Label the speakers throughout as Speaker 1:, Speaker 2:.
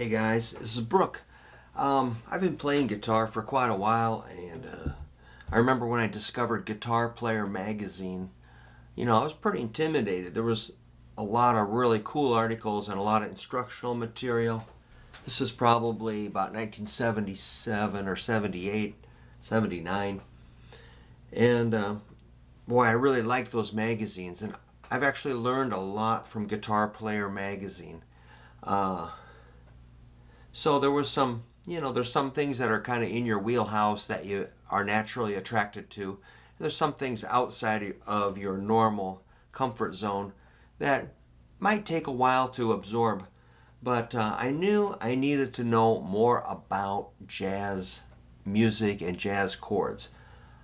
Speaker 1: Hey guys, this is Brook. I've been playing guitar for quite a while, and I remember when I discovered Guitar Player magazine, I was pretty intimidated. There was a lot of really cool articles and a lot of instructional material. This is probably about 1977 or 78, 79. And boy, I really liked those magazines, and I've actually learned a lot from Guitar Player magazine. So there was there's some things that are kind of in your wheelhouse that you are naturally attracted to. There's some things outside of your normal comfort zone that might take a while to absorb. But I knew I needed to know more about jazz music and jazz chords.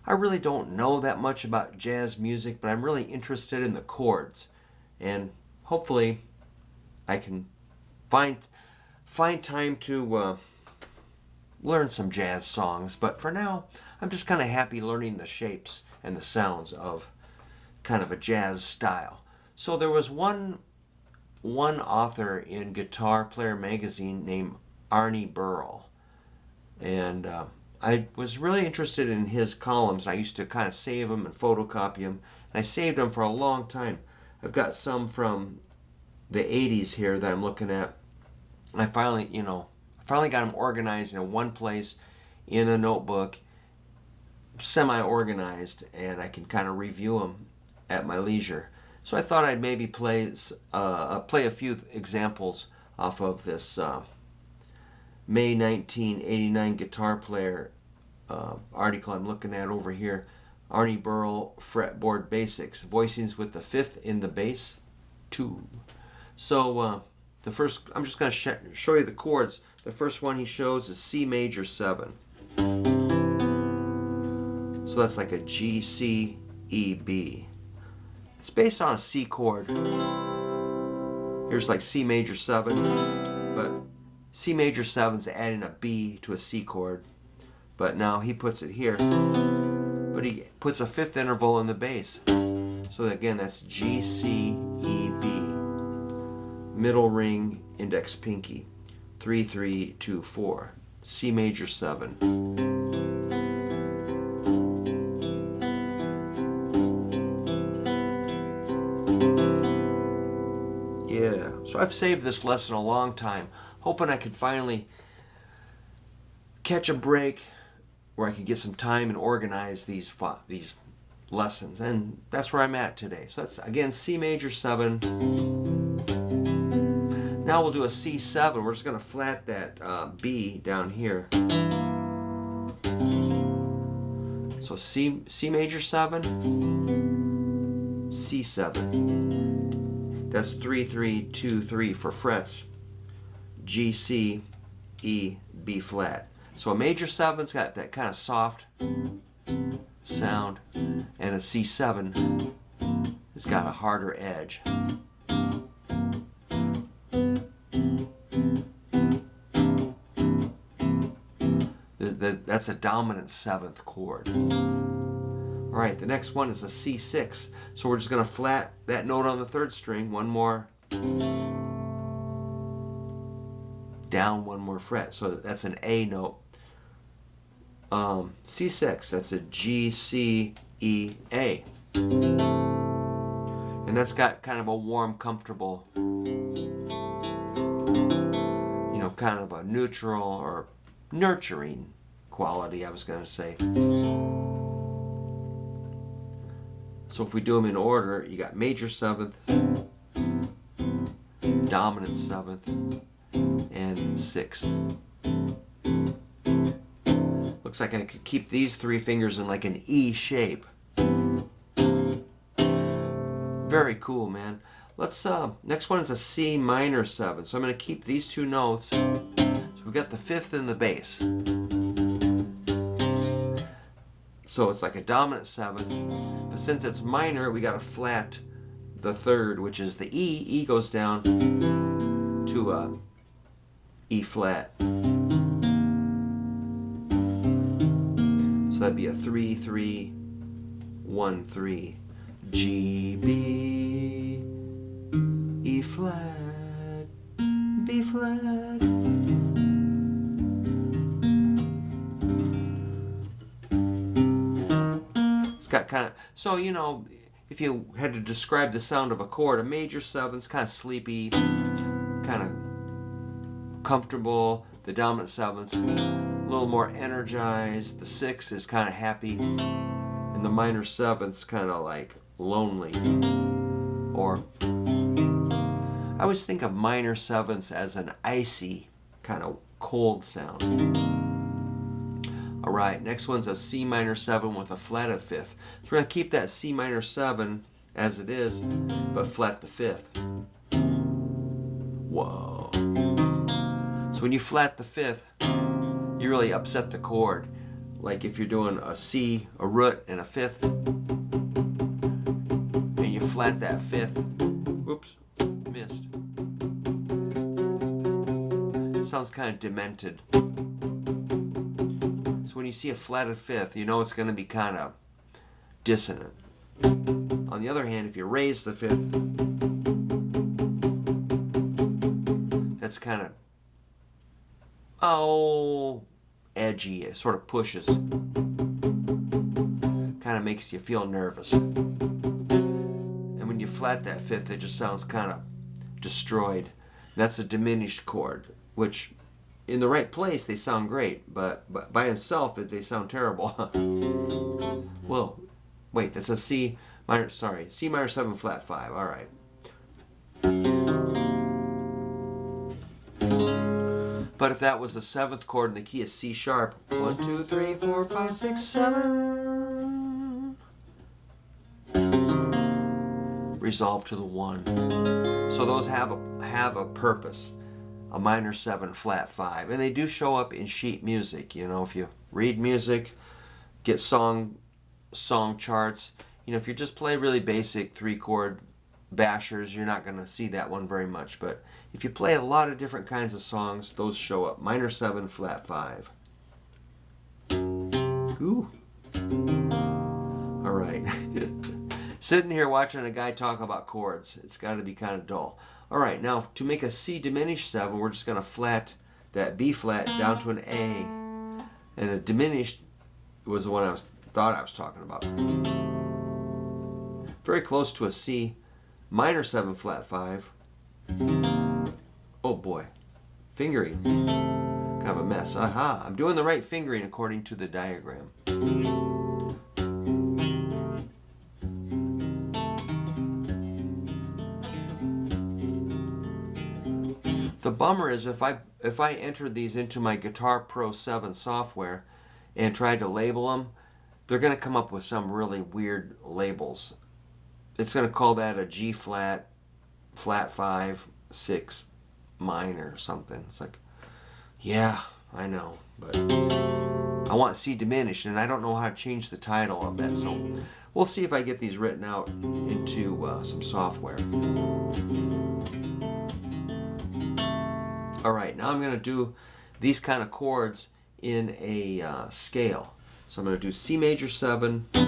Speaker 1: I really don't know that much about jazz music, but I'm really interested in the chords. And hopefully I can find time to learn some jazz songs. But for now, I'm just kind of happy learning the shapes and the sounds of kind of a jazz style. So there was one author in Guitar Player magazine named Arnie Berle, and I was really interested in his columns. I used to kind of save them and photocopy them, and I saved them for a long time. I've got some from the 80s here that I'm looking at. I finally got them organized in one place in a notebook, semi-organized, and I can kind of review them at my leisure. So I thought I'd maybe play a few examples off of this May 1989 Guitar Player article I'm looking at over here. Arnie Berle Fretboard Basics, voicings with the fifth in the bass 2. So the first, I'm just going to show you the chords. The first one he shows is C major 7. So that's like a G, C, E, B. It's based on a C chord. Here's like C major 7, but C major 7's adding a B to a C chord. But now he puts it here, but he puts a fifth interval in the bass. So again, that's G, C, E, B. Middle ring, index pinky, 3, 3, 2, 4, C major 7. Yeah, so I've saved this lesson a long time, hoping I could finally catch a break where I could get some time and organize these lessons, and that's where I'm at today. So that's again C major 7. Now we'll do a C7. We're just going to flat that B down here. So C major 7, C7. That's 3, 3, 2, 3 for frets. G, C, E, B flat. So a major 7's got that kind of soft sound, and a C7 has got a harder edge. That's a dominant 7th chord. Alright, the next one is a C6. So we're just going to flat that note on the 3rd string, one more down, one more fret. So that's an A note. C6, that's a G, C, E, A. And that's got kind of a warm, comfortable, kind of a neutral or nurturing quality, I was going to say. So if we do them in order, you got major 7th, dominant 7th, and 6th. Looks like I could keep these 3 fingers in like an E shape. Very cool, man. Let's next one is a C minor 7. So I'm going to keep these 2 notes. So we've got the 5th in the bass. So it's like a dominant 7th, but since it's minor, we got to flat the 3rd, which is the E. E goes down to E flat. So that'd be a 3, 3, 1, 3, G, B, E flat, B flat. kind of, so you know, if you had to describe the sound of a chord, a major 7's kind of sleepy, kind of comfortable. The dominant 7's a little more energized. The 6 is kind of happy, and the minor 7's kind of like lonely. Or I always think of minor 7's as an icy kind of cold sound. All right, next one's a C minor 7 with a flatted 5th. So we're going to keep that C minor 7 as it is, but flat the 5th. Whoa. So when you flat the 5th, you really upset the chord. Like if you're doing a C, a root, and a 5th, and you flat that 5th, whoops, missed. It sounds kind of demented. When you see a flatted 5th, you know it's going to be kind of dissonant. On the other hand, if you raise the 5th, that's kind of, edgy. It sort of pushes. Kind of makes you feel nervous. And when you flat that 5th, it just sounds kind of destroyed. That's a diminished chord, which in the right place, they sound great, but by himself, they sound terrible. Well, wait, that's a C minor 7 flat 5, all right. But if that was the 7th chord in the key of C sharp, 1, 2, 3, 4, 5, 6, 7, resolve to the 1. So those have a purpose. A minor 7 flat 5, and they do show up in sheet music. You know, if you read music, get song charts, you know, if you just play really basic 3-chord bashers, you're not going to see that one very much. But if you play a lot of different kinds of songs, those show up. Minor 7 flat 5. Ooh. All right. Sitting here watching a guy talk about chords, it's got to be kind of dull. All right, now to make a C diminished 7, we're just going to flat that B flat down to an A. And a diminished was the one I thought I was talking about. Very close to a C minor 7 flat 5. Oh boy, fingering. Kind of a mess. Aha, I'm doing the right fingering according to the diagram. The bummer is if I entered these into my Guitar Pro 7 software and tried to label them, they're going to come up with some really weird labels. It's going to call that a G flat, flat 5, 6 minor or something. It's like, yeah, I know, but I want C diminished, and I don't know how to change the title of that. So we'll see if I get these written out into some software. All right, now I'm going to do these kind of chords in a scale. So I'm going to do C major 7, 2,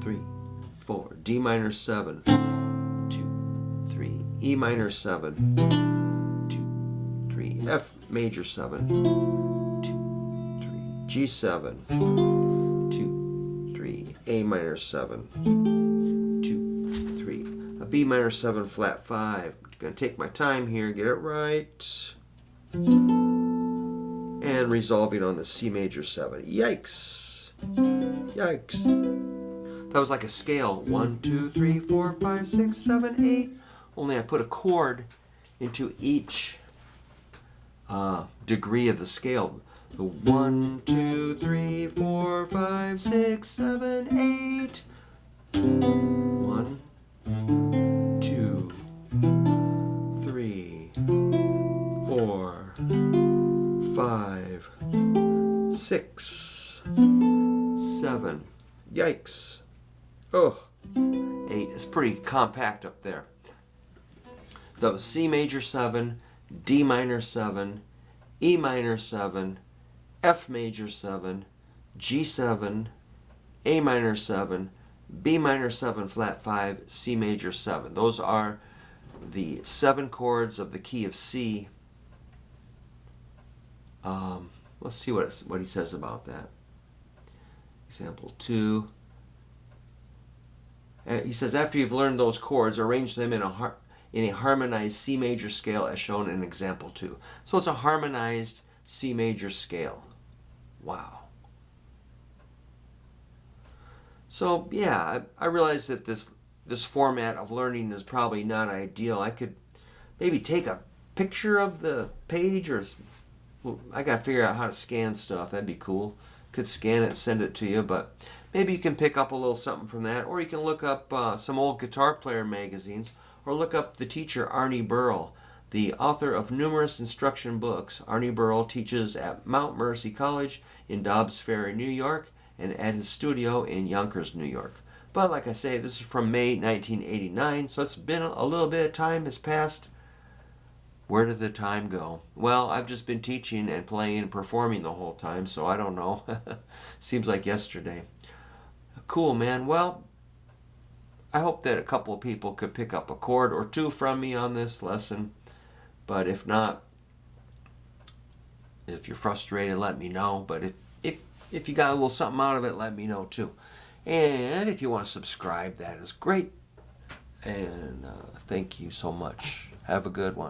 Speaker 1: 3, 4, D minor 7, 2, 3, E minor 7, 2, 3, F major 7, 2, 3, G7, 2, 3, A minor 7, 2, 3, a B minor 7 flat 5. Going to take my time here, get it right, and resolving on the C major 7. Yikes! Yikes! That was like a scale. 1, 2, 3, 4, 5, 6, 7, 8. Only I put a chord into each degree of the scale. The 1, 2, 3, 4, 5, 6, 7, 8. 1, 2, 3, 4, 5, 6, 7. Yikes. Oh, 8. It's pretty compact up there. So C major 7, D minor 7, E minor 7, F major 7, G7, A minor 7, B minor 7 flat 5, C major 7. Those are the 7 chords of the key of C. Let's see what he says about that. Example 2. He says, after you've learned those chords, arrange them in a harmonized C major scale as shown in example 2. So it's a harmonized C major scale. Wow. So yeah, I realize that this format of learning is probably not ideal. I could maybe take a picture of the page, or I gotta figure out how to scan stuff. That'd be cool. Could scan it and send it to you, but maybe you can pick up a little something from that, or you can look up some old guitar player magazines, or look up the teacher Arnie Berle, the author of numerous instruction books. Arnie Berle teaches at Mount Mercy College in Dobbs Ferry, New York, and at his studio in Yonkers, New York. But like I say, this is from May 1989, so it's been a little bit of time has passed. Where did the time go? Well, I've just been teaching and playing and performing the whole time, so I don't know. Seems like yesterday. Cool, man. Well, I hope that a couple of people could pick up a chord or two from me on this lesson. But if not, if you're frustrated, let me know. But if you got a little something out of it, let me know too. And if you want to subscribe, that is great. And thank you so much. Have a good one.